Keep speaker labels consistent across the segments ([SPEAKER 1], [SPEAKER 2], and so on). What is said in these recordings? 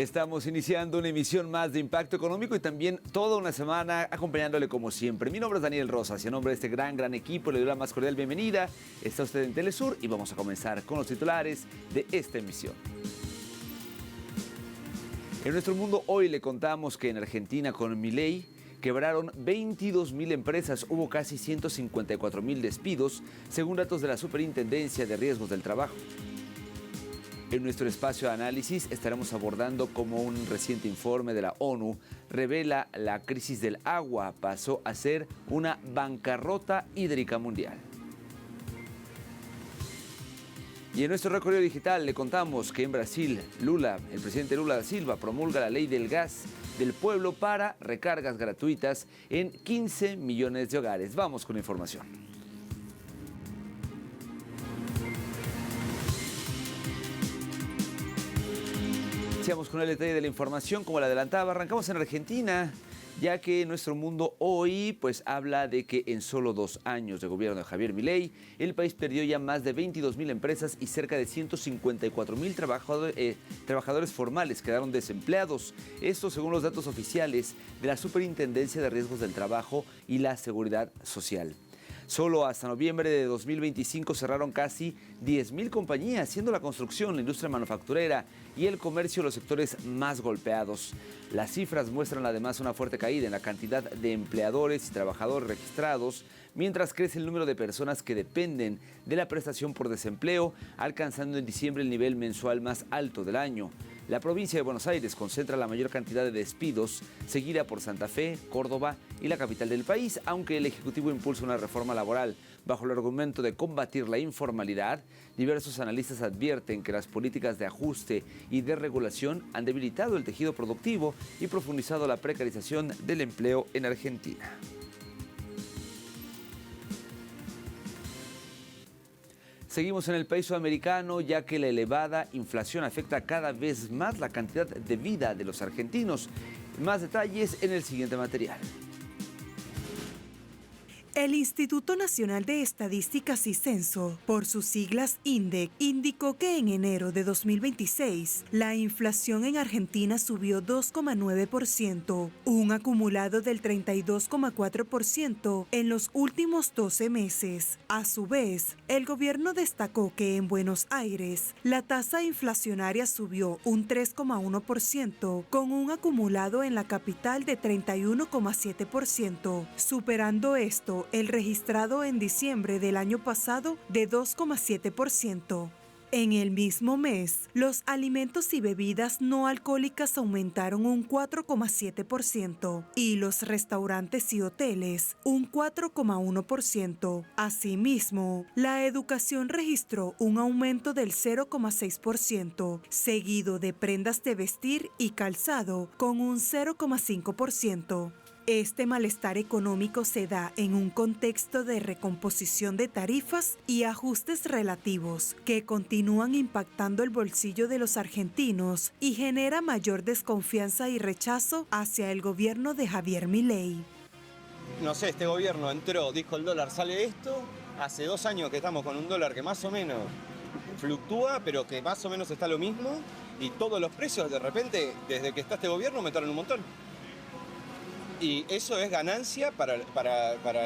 [SPEAKER 1] Estamos iniciando una emisión más de Impacto Económico y también toda una semana acompañándole como siempre. Mi nombre es Daniel Rosas y en nombre de este gran equipo le doy la más cordial bienvenida. Está usted en Telesur y vamos a comenzar con los titulares de esta emisión. En nuestro mundo hoy le contamos que en Argentina con Milei quebraron 22.000 empresas, hubo casi 154.000 despidos, según datos de la Superintendencia de Riesgos del Trabajo. En nuestro espacio de análisis estaremos abordando cómo un reciente informe de la ONU revela la crisis del agua pasó a ser una bancarrota hídrica mundial. Y en nuestro recorrido digital le contamos que en Brasil, el presidente Lula da Silva promulga la ley del gas del pueblo para recargas gratuitas en 15 millones de hogares. Vamos con la información. Iniciamos con el detalle de la información, como la adelantaba. Arrancamos en Argentina, ya que nuestro mundo hoy habla de que en solo 2 años de gobierno de Javier Milei, el país perdió ya más de 22.000 empresas y cerca de 154.000 trabajadores formales quedaron desempleados. Esto según los datos oficiales de la Superintendencia de Riesgos del Trabajo y la Seguridad Social. Solo hasta noviembre de 2025 cerraron casi 10.000 compañías, siendo la construcción, la industria manufacturera y el comercio los sectores más golpeados. Las cifras muestran además una fuerte caída en la cantidad de empleadores y trabajadores registrados, mientras crece el número de personas que dependen de la prestación por desempleo, alcanzando en diciembre el nivel mensual más alto del año. La provincia de Buenos Aires concentra la mayor cantidad de despidos, seguida por Santa Fe, Córdoba y la capital del país, aunque el Ejecutivo impulsa una reforma laboral bajo el argumento de combatir la informalidad. Diversos analistas advierten que las políticas de ajuste y de regulación han debilitado el tejido productivo y profundizado la precarización del empleo en Argentina. Seguimos en el país sudamericano, ya que la elevada inflación afecta cada vez más la cantidad de vida de los argentinos. Más detalles en el siguiente material.
[SPEAKER 2] El Instituto Nacional de Estadísticas y Censo, por sus siglas INDEC, indicó que en enero de 2026 la inflación en Argentina subió 2,9%, un acumulado del 32,4% en los últimos 12 meses. A su vez, el gobierno destacó que en Buenos Aires la tasa inflacionaria subió un 3,1%, con un acumulado en la capital de 31,7%, superando esto el registrado en diciembre del año pasado de 2,7%. En el mismo mes, los alimentos y bebidas no alcohólicas aumentaron un 4,7% y los restaurantes y hoteles un 4,1%. Asimismo, la educación registró un aumento del 0,6%, seguido de prendas de vestir y calzado con un 0,5%. Este malestar económico se da en un contexto de recomposición de tarifas y ajustes relativos que continúan impactando el bolsillo de los argentinos y genera mayor desconfianza y rechazo hacia el gobierno de Javier Milei.
[SPEAKER 3] No sé, este gobierno entró, dijo el dólar sale esto, hace 2 años que estamos con un dólar que más o menos fluctúa, pero que más o menos está lo mismo, y todos los precios de repente, desde que está este gobierno, aumentaron un montón. Y eso es ganancia para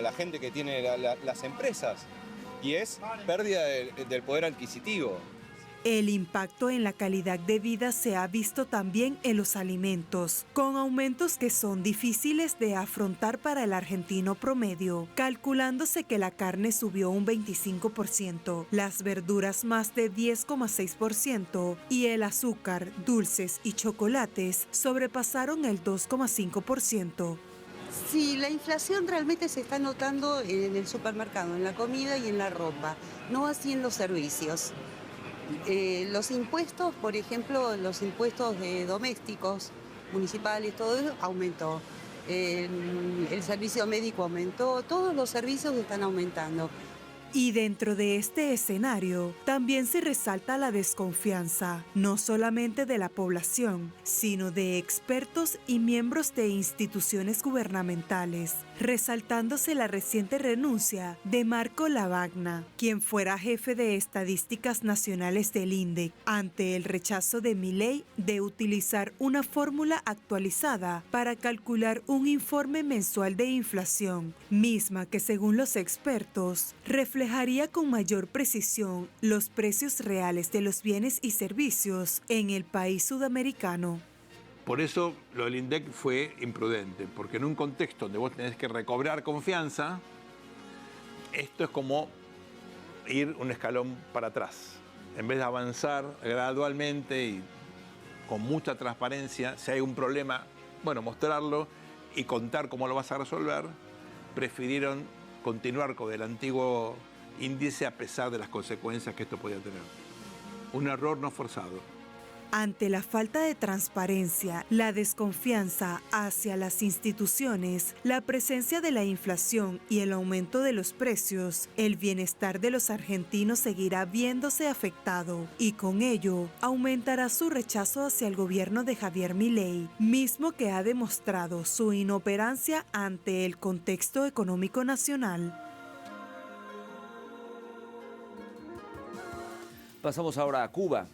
[SPEAKER 3] la gente que tiene las empresas y es pérdida del poder adquisitivo.
[SPEAKER 2] El impacto en la calidad de vida se ha visto también en los alimentos, con aumentos que son difíciles de afrontar para el argentino promedio, calculándose que la carne subió un 25%, las verduras más de 10,6% y el azúcar, dulces y chocolates sobrepasaron el 2,5%.
[SPEAKER 4] Sí, la inflación realmente se está notando en el supermercado, en la comida y en la ropa, no así en los servicios. Los impuestos, por ejemplo, los impuestos domésticos, municipales, todo eso aumentó. El servicio médico aumentó, todos los servicios están aumentando.
[SPEAKER 2] Y dentro de este escenario, también se resalta la desconfianza, no solamente de la población, sino de expertos y miembros de instituciones gubernamentales, resaltándose la reciente renuncia de Marco Lavagna, quien fuera jefe de estadísticas nacionales del INDEC, ante el rechazo de Milei de utilizar una fórmula actualizada para calcular un informe mensual de inflación, misma que según los expertos reflejaría con mayor precisión los precios reales de los bienes y servicios en el país sudamericano.
[SPEAKER 5] Por eso lo del INDEC fue imprudente, porque en un contexto donde vos tenés que recobrar confianza, esto es como ir un escalón para atrás. En vez de avanzar gradualmente y con mucha transparencia, si hay un problema, bueno, mostrarlo y contar cómo lo vas a resolver, prefirieron continuar con el antiguo índice a pesar de las consecuencias que esto podía tener. Un error no forzado.
[SPEAKER 2] Ante la falta de transparencia, la desconfianza hacia las instituciones, la presencia de la inflación y el aumento de los precios, el bienestar de los argentinos seguirá viéndose afectado y con ello aumentará su rechazo hacia el gobierno de Javier Milei, mismo que ha demostrado su inoperancia ante el contexto económico nacional.
[SPEAKER 1] Pasamos ahora a Cuba.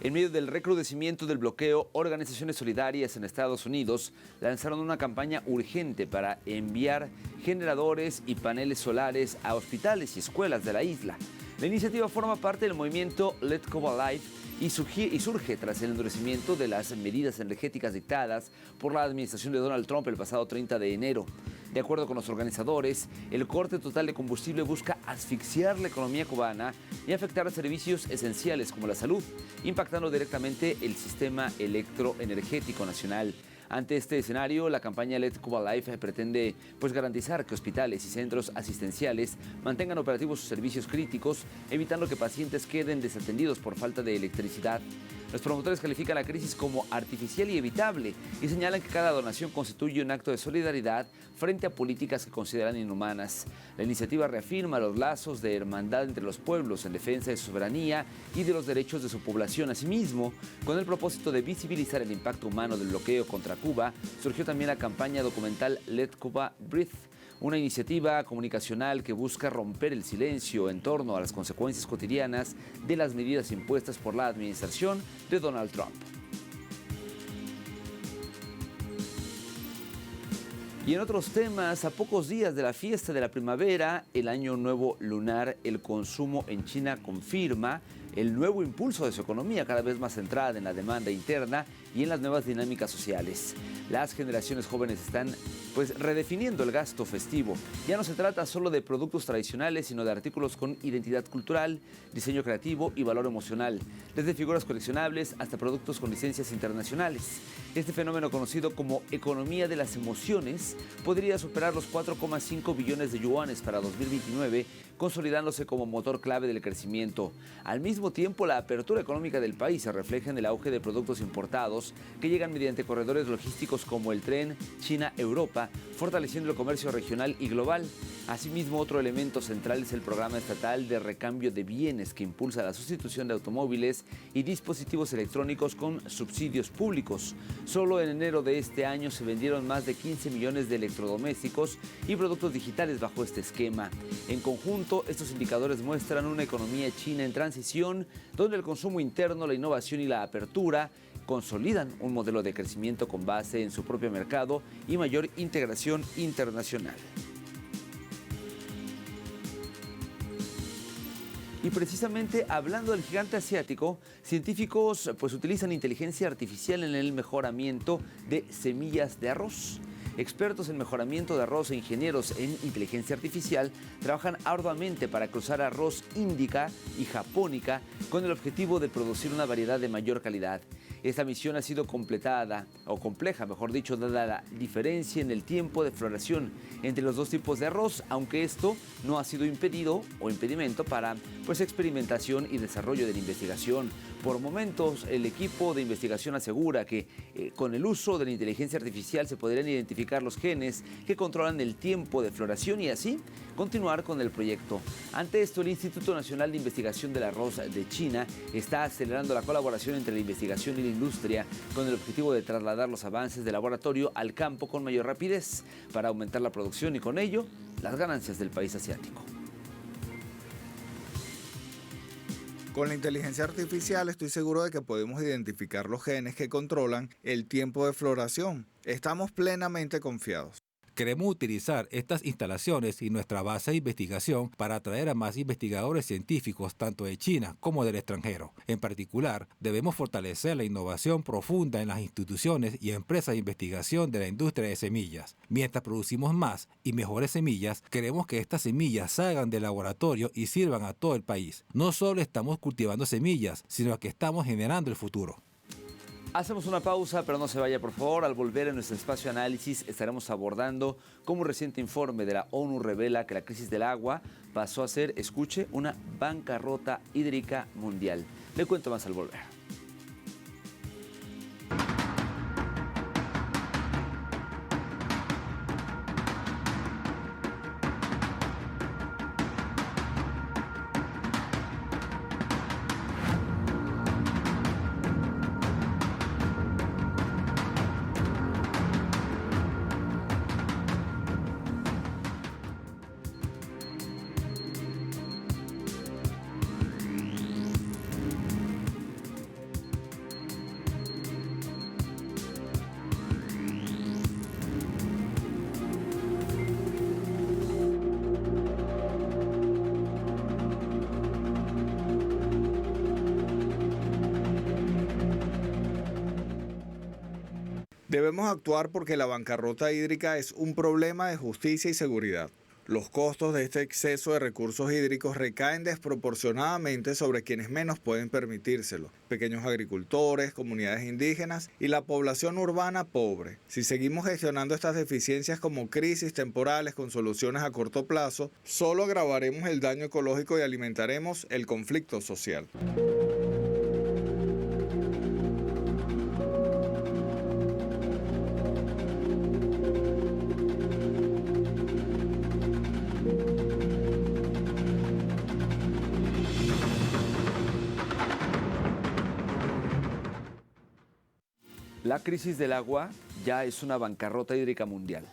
[SPEAKER 1] En medio del recrudecimiento del bloqueo, organizaciones solidarias en Estados Unidos lanzaron una campaña urgente para enviar generadores y paneles solares a hospitales y escuelas de la isla. La iniciativa forma parte del movimiento Let Cuba Live y surge tras el endurecimiento de las medidas energéticas dictadas por la administración de Donald Trump el pasado 30 de enero. De acuerdo con los organizadores, el corte total de combustible busca asfixiar la economía cubana y afectar servicios esenciales como la salud, impactando directamente el sistema electroenergético nacional. Ante este escenario, la campaña Let Cuba Live pretende garantizar que hospitales y centros asistenciales mantengan operativos sus servicios críticos, evitando que pacientes queden desatendidos por falta de electricidad. Los promotores califican la crisis como artificial y evitable y señalan que cada donación constituye un acto de solidaridad frente a políticas que consideran inhumanas. La iniciativa reafirma los lazos de hermandad entre los pueblos en defensa de su soberanía y de los derechos de su población. Asimismo, con el propósito de visibilizar el impacto humano del bloqueo contra Cuba, surgió también la campaña documental Let Cuba Breathe, una iniciativa comunicacional que busca romper el silencio en torno a las consecuencias cotidianas de las medidas impuestas por la administración de Donald Trump. Y en otros temas, a pocos días de la fiesta de la primavera, el Año Nuevo Lunar, el consumo en China confirma el nuevo impulso de su economía, cada vez más centrada en la demanda interna y en las nuevas dinámicas sociales. Las generaciones jóvenes están redefiniendo el gasto festivo. Ya no se trata solo de productos tradicionales, sino de artículos con identidad cultural, diseño creativo y valor emocional, desde figuras coleccionables hasta productos con licencias internacionales. Este fenómeno, conocido como economía de las emociones, podría superar los 4,5 billones de yuanes para 2029, consolidándose como motor clave del crecimiento. Al mismo tiempo, la apertura económica del país se refleja en el auge de productos importados que llegan mediante corredores logísticos como el tren China-Europa, fortaleciendo el comercio regional y global. Asimismo, otro elemento central es el programa estatal de recambio de bienes que impulsa la sustitución de automóviles y dispositivos electrónicos con subsidios públicos. Solo en enero de este año se vendieron más de 15 millones de electrodomésticos y productos digitales bajo este esquema. En conjunto, estos indicadores muestran una economía china en transición, donde el consumo interno, la innovación y la apertura consolidan un modelo de crecimiento con base en su propio mercado y mayor integración internacional. Y precisamente hablando del gigante asiático, científicos utilizan inteligencia artificial en el mejoramiento de semillas de arroz. Expertos en mejoramiento de arroz e ingenieros en inteligencia artificial trabajan arduamente para cruzar arroz índica y japónica con el objetivo de producir una variedad de mayor calidad. Esta misión ha sido compleja, dada la diferencia en el tiempo de floración entre los dos tipos de arroz, aunque esto no ha sido impedimento para experimentación y desarrollo de la investigación. Por momentos, el equipo de investigación asegura que con el uso de la inteligencia artificial se podrían identificar los genes que controlan el tiempo de floración y así continuar con el proyecto. Ante esto, el Instituto Nacional de Investigación del Arroz de China está acelerando la colaboración entre la investigación y la industria con el objetivo de trasladar los avances del laboratorio al campo con mayor rapidez para aumentar la producción y con ello las ganancias del país asiático.
[SPEAKER 6] Con la inteligencia artificial estoy seguro de que podemos identificar los genes que controlan el tiempo de floración. Estamos plenamente confiados.
[SPEAKER 7] Queremos utilizar estas instalaciones y nuestra base de investigación para atraer a más investigadores científicos tanto de China como del extranjero. En particular, debemos fortalecer la innovación profunda en las instituciones y empresas de investigación de la industria de semillas. Mientras producimos más y mejores semillas, queremos que estas semillas salgan del laboratorio y sirvan a todo el país. No solo estamos cultivando semillas, sino que estamos generando el futuro.
[SPEAKER 1] Hacemos una pausa, pero no se vaya, por favor. Al volver en nuestro espacio de análisis estaremos abordando cómo un reciente informe de la ONU revela que la crisis del agua pasó a ser, escuche, una bancarrota hídrica mundial. Le cuento más al volver.
[SPEAKER 6] Debemos actuar porque la bancarrota hídrica es un problema de justicia y seguridad. Los costos de este exceso de recursos hídricos recaen desproporcionadamente sobre quienes menos pueden permitírselo: pequeños agricultores, comunidades indígenas y la población urbana pobre. Si seguimos gestionando estas deficiencias como crisis temporales con soluciones a corto plazo, solo agravaremos el daño ecológico y alimentaremos el conflicto social.
[SPEAKER 1] La crisis del agua ya es una bancarrota hídrica mundial.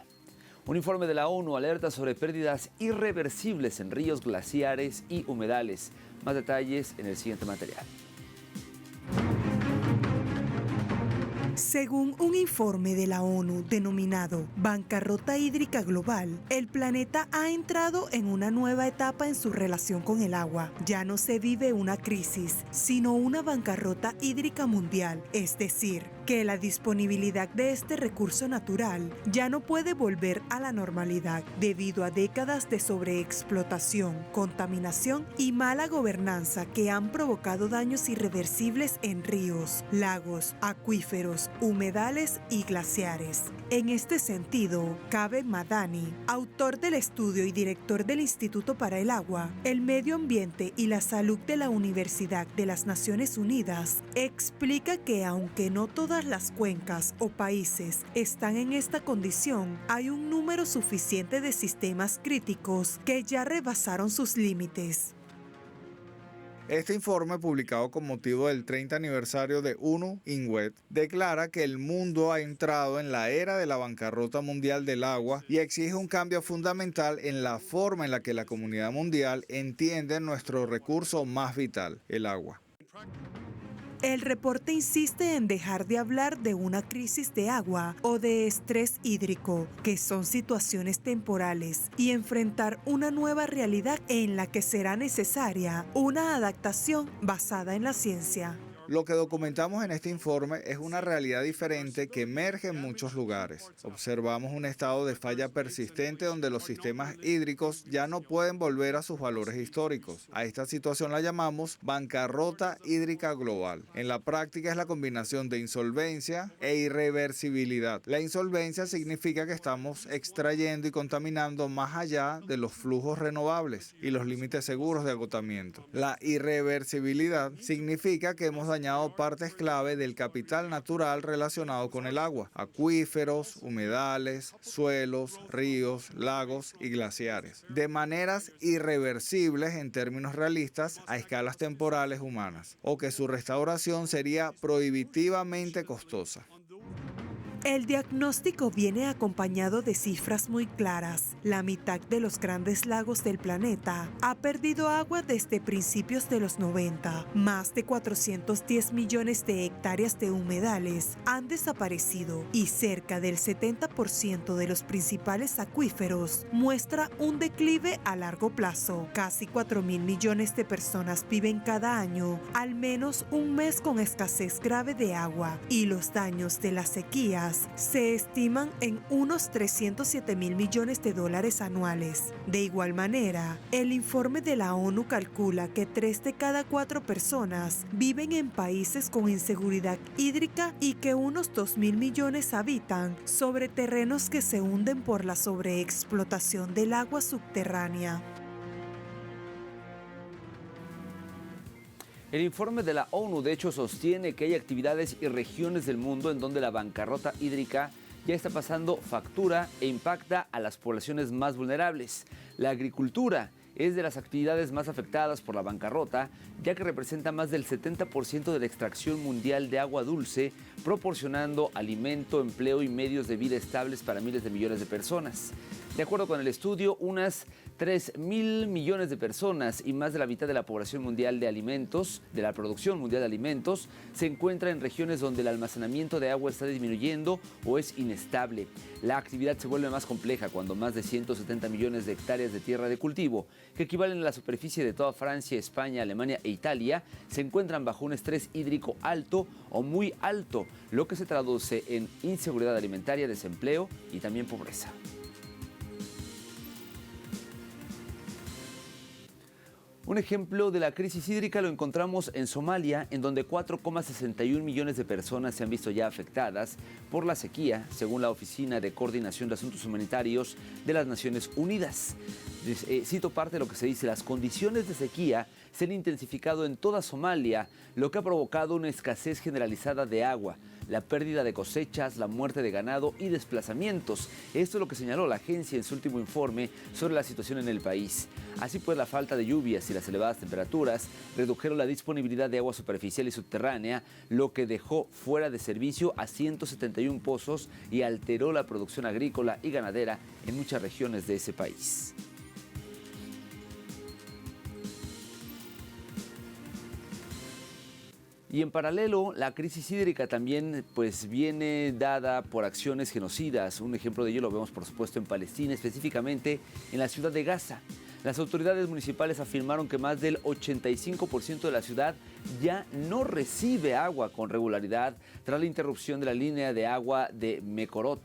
[SPEAKER 1] Un informe de la ONU alerta sobre pérdidas irreversibles en ríos, glaciares y humedales. Más detalles en el siguiente material.
[SPEAKER 2] Según un informe de la ONU denominado Bancarrota Hídrica Global, el planeta ha entrado en una nueva etapa en su relación con el agua. Ya no se vive una crisis, sino una bancarrota hídrica mundial, es decir, que la disponibilidad de este recurso natural ya no puede volver a la normalidad debido a décadas de sobreexplotación, contaminación y mala gobernanza que han provocado daños irreversibles en ríos, lagos, acuíferos, humedales y glaciares. En este sentido, Kaveh Madani, autor del estudio y director del Instituto para el Agua, el Medio Ambiente y la Salud de la Universidad de las Naciones Unidas, explica que aunque no todas las cuencas o países están en esta condición, hay un número suficiente de sistemas críticos que ya rebasaron sus límites.
[SPEAKER 6] Este informe, publicado con motivo del 30 aniversario de UNO INWET, declara que el mundo ha entrado en la era de la bancarrota mundial del agua y exige un cambio fundamental en la forma en la que la comunidad mundial entiende nuestro recurso más vital, el agua.
[SPEAKER 2] El reporte insiste en dejar de hablar de una crisis de agua o de estrés hídrico, que son situaciones temporales, y enfrentar una nueva realidad en la que será necesaria una adaptación basada en la ciencia.
[SPEAKER 6] Lo que documentamos en este informe es una realidad diferente que emerge en muchos lugares. Observamos un estado de falla persistente donde los sistemas hídricos ya no pueden volver a sus valores históricos. A esta situación la llamamos bancarrota hídrica global. En la práctica es la combinación de insolvencia e irreversibilidad. La insolvencia significa que estamos extrayendo y contaminando más allá de los flujos renovables y los límites seguros de agotamiento. La irreversibilidad significa que hemos dañado partes clave del capital natural relacionado con el agua: acuíferos, humedales, suelos, ríos, lagos y glaciares, de maneras irreversibles en términos realistas a escalas temporales humanas, o que su restauración sería prohibitivamente costosa.
[SPEAKER 2] El diagnóstico viene acompañado de cifras muy claras. La mitad de los grandes lagos del planeta ha perdido agua desde principios de los 90. Más de 410 millones de hectáreas de humedales han desaparecido y cerca del 70% de los principales acuíferos muestra un declive a largo plazo. Casi 4.000 millones de personas viven cada año al menos un mes con escasez grave de agua, y los daños de las sequías se estiman en unos 307.000 millones de dólares anuales. De igual manera, el informe de la ONU calcula que 3 de cada 4 personas viven en países con inseguridad hídrica y que unos 2.000 millones habitan sobre terrenos que se hunden por la sobreexplotación del agua subterránea.
[SPEAKER 1] El informe de la ONU, de hecho, sostiene que hay actividades y regiones del mundo en donde la bancarrota hídrica ya está pasando factura e impacta a las poblaciones más vulnerables. La agricultura es de las actividades más afectadas por la bancarrota, ya que representa más del 70% de la extracción mundial de agua dulce, proporcionando alimento, empleo y medios de vida estables para miles de millones de personas. De acuerdo con el estudio, unas 3.000 millones de personas y más de la mitad de la población mundial de alimentos, de la producción mundial de alimentos, se encuentra en regiones donde el almacenamiento de agua está disminuyendo o es inestable. La actividad se vuelve más compleja cuando más de 170 millones de hectáreas de tierra de cultivo, que equivalen a la superficie de toda Francia, España, Alemania e Italia, se encuentran bajo un estrés hídrico alto o muy alto, lo que se traduce en inseguridad alimentaria, desempleo y también pobreza. Un ejemplo de la crisis hídrica lo encontramos en Somalia, en donde 4,61 millones de personas se han visto ya afectadas por la sequía, según la Oficina de Coordinación de Asuntos Humanitarios de las Naciones Unidas. Cito parte de lo que se dice: las condiciones de sequía se han intensificado en toda Somalia, lo que ha provocado una escasez generalizada de agua, la pérdida de cosechas, la muerte de ganado y desplazamientos. Esto es lo que señaló la agencia en su último informe sobre la situación en el país. Así pues, la falta de lluvias y las elevadas temperaturas redujeron la disponibilidad de agua superficial y subterránea, lo que dejó fuera de servicio a 171 pozos y alteró la producción agrícola y ganadera en muchas regiones de ese país. Y en paralelo, la crisis hídrica también viene dada por acciones genocidas. Un ejemplo de ello lo vemos, por supuesto, en Palestina, específicamente en la ciudad de Gaza. Las autoridades municipales afirmaron que más del 85% de la ciudad ya no recibe agua con regularidad tras la interrupción de la línea de agua de Mekorot,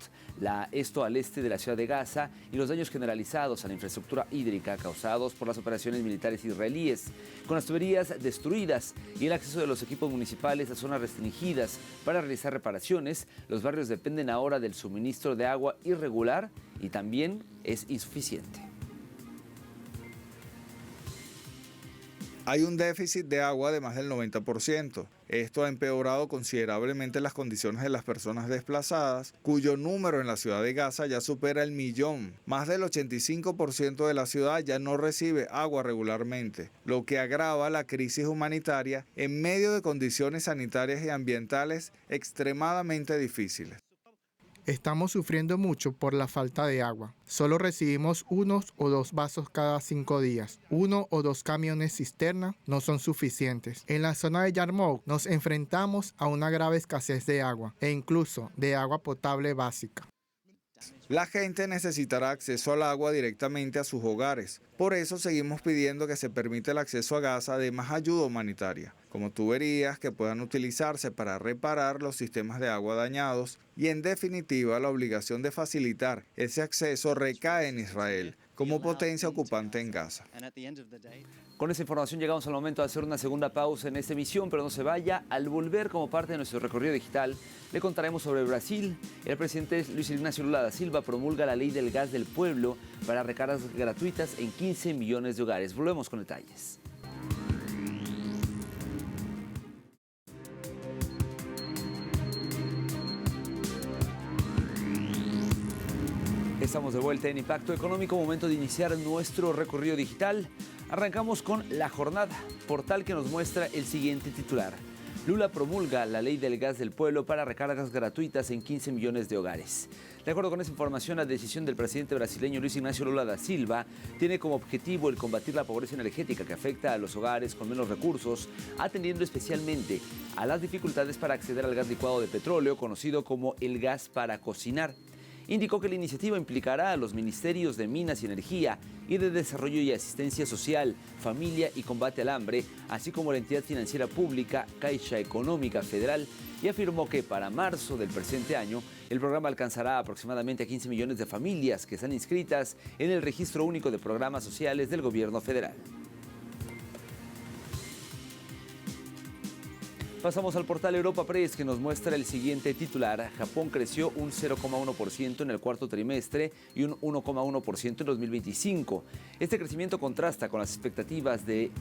[SPEAKER 1] esto al este de la ciudad de Gaza, y los daños generalizados a la infraestructura hídrica causados por las operaciones militares israelíes. Con las tuberías destruidas y el acceso de los equipos municipales a zonas restringidas para realizar reparaciones, los barrios dependen ahora del suministro de agua irregular y también es insuficiente.
[SPEAKER 6] Hay un déficit de agua de más del 90%. Esto ha empeorado considerablemente las condiciones de las personas desplazadas, cuyo número en la ciudad de Gaza ya supera el 1.000.000. Más del 85% de la ciudad ya no recibe agua regularmente, lo que agrava la crisis humanitaria en medio de condiciones sanitarias y ambientales extremadamente difíciles.
[SPEAKER 8] Estamos sufriendo mucho por la falta de agua. Solo recibimos 1 o 2 vasos cada 5 días. 1 o 2 camiones cisterna no son suficientes. En la zona de Yarmouk nos enfrentamos a una grave escasez de agua e incluso de agua potable básica.
[SPEAKER 6] La gente necesitará acceso al agua directamente a sus hogares. Por eso seguimos pidiendo que se permita el acceso a Gaza de más ayuda humanitaria, como tuberías que puedan utilizarse para reparar los sistemas de agua dañados, y en definitiva la obligación de facilitar ese acceso recae en Israel como potencia ocupante en Gaza.
[SPEAKER 1] Con esa información llegamos al momento de hacer una segunda pausa en esta emisión, pero no se vaya. Al volver, como parte de nuestro recorrido digital, le contaremos sobre Brasil. El presidente Luis Ignacio Lula da Silva promulga la ley del gas del pueblo para recargas gratuitas en 15 millones de hogares. Volvemos con detalles. Estamos de vuelta en Impacto Económico, momento de iniciar nuestro recorrido digital. Arrancamos con La Jornada, portal que nos muestra el siguiente titular. Lula promulga la ley del gas del pueblo para recargas gratuitas en 15 millones de hogares. De acuerdo con esa información, la decisión del presidente brasileño Luis Ignacio Lula da Silva tiene como objetivo el combatir la pobreza energética que afecta a los hogares con menos recursos, atendiendo especialmente a las dificultades para acceder al gas licuado de petróleo, conocido como el gas para cocinar. Indicó que la iniciativa implicará a los ministerios de Minas y Energía y de Desarrollo y Asistencia Social, Familia y Combate al Hambre, así como la entidad financiera pública Caixa Económica Federal, y afirmó que para marzo del presente año el programa alcanzará aproximadamente a 15 millones de familias que están inscritas en el Registro Único de Programas Sociales del Gobierno Federal. Pasamos al portal Europa Press, que nos muestra el siguiente titular. Japón creció un 0,1% en el cuarto trimestre y un 1,1% en 2025. Este crecimiento contrasta con las expectativas del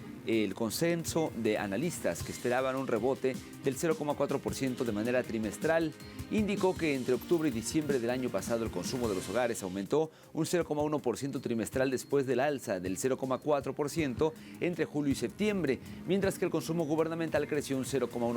[SPEAKER 1] consenso de analistas que esperaban un rebote del 0,4% de manera trimestral. Indicó que entre octubre y diciembre del año pasado el consumo de los hogares aumentó un 0,1% trimestral después del alza del 0,4% entre julio y septiembre, mientras que el consumo gubernamental creció un 0,1%.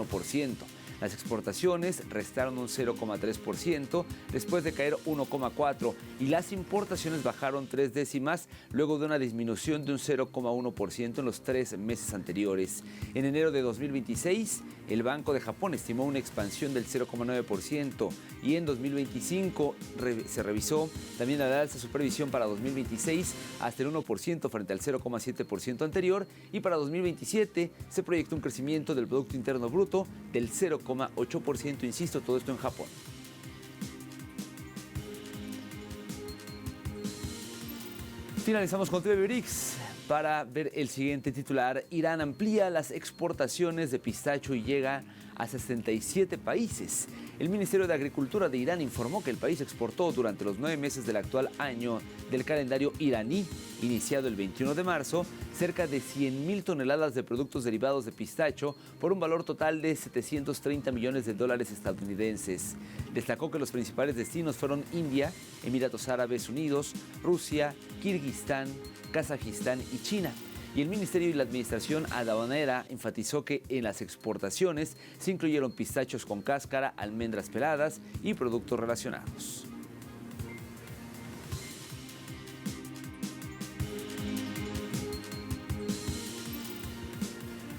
[SPEAKER 1] Las exportaciones restaron un 0,3% después de caer 1,4% y las importaciones bajaron 3 décimas luego de una disminución de un 0,1% en los 3 meses anteriores. En enero de 2026, el Banco de Japón estimó una expansión del 0,9% y en 2025 se revisó también al alza su previsión para 2026 hasta el 1% frente al 0,7% anterior, y para 2027 se proyecta un crecimiento del Producto Interno Bruto del 0,8%, insisto, todo esto en Japón. Finalizamos con TV Brix para ver el siguiente titular. Irán amplía las exportaciones de pistacho y llega a 67 países. El Ministerio de Agricultura de Irán informó que el país exportó durante los 9 meses del actual año del calendario iraní, iniciado el 21 de marzo, cerca de 100.000 toneladas de productos derivados de pistacho por un valor total de 730 millones de dólares estadounidenses. Destacó que los principales destinos fueron India, Emiratos Árabes Unidos, Rusia, Kirguistán, Kazajistán y China. Y el Ministerio y la Administración Aduanera enfatizó que en las exportaciones se incluyeron pistachos con cáscara, almendras peladas y productos relacionados.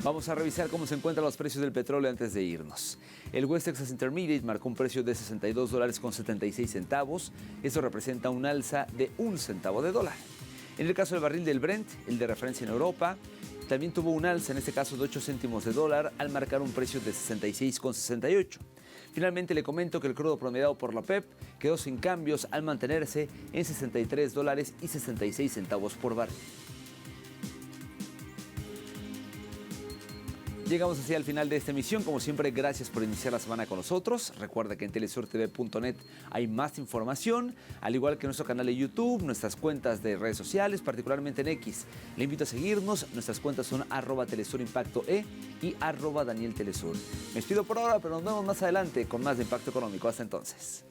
[SPEAKER 1] Vamos a revisar cómo se encuentran los precios del petróleo antes de irnos. El West Texas Intermediate marcó un precio de $62.76. Eso representa un alza de 1 centavo de dólar. En el caso del barril del Brent, el de referencia en Europa, también tuvo un alza, en este caso de 8 céntimos de dólar, al marcar un precio de 66,68. Finalmente le comento que el crudo promediado por la OPEP quedó sin cambios al mantenerse en $63.66 por barril. Llegamos así al final de esta emisión. Como siempre, gracias por iniciar la semana con nosotros. Recuerda que en telesurtv.net hay más información, al igual que nuestro canal de YouTube, nuestras cuentas de redes sociales, particularmente en X. Le invito a seguirnos. Nuestras cuentas son @TelesurImpactoE y @DanielTelesur. Me despido por ahora, pero nos vemos más adelante con más de Impacto Económico. Hasta entonces.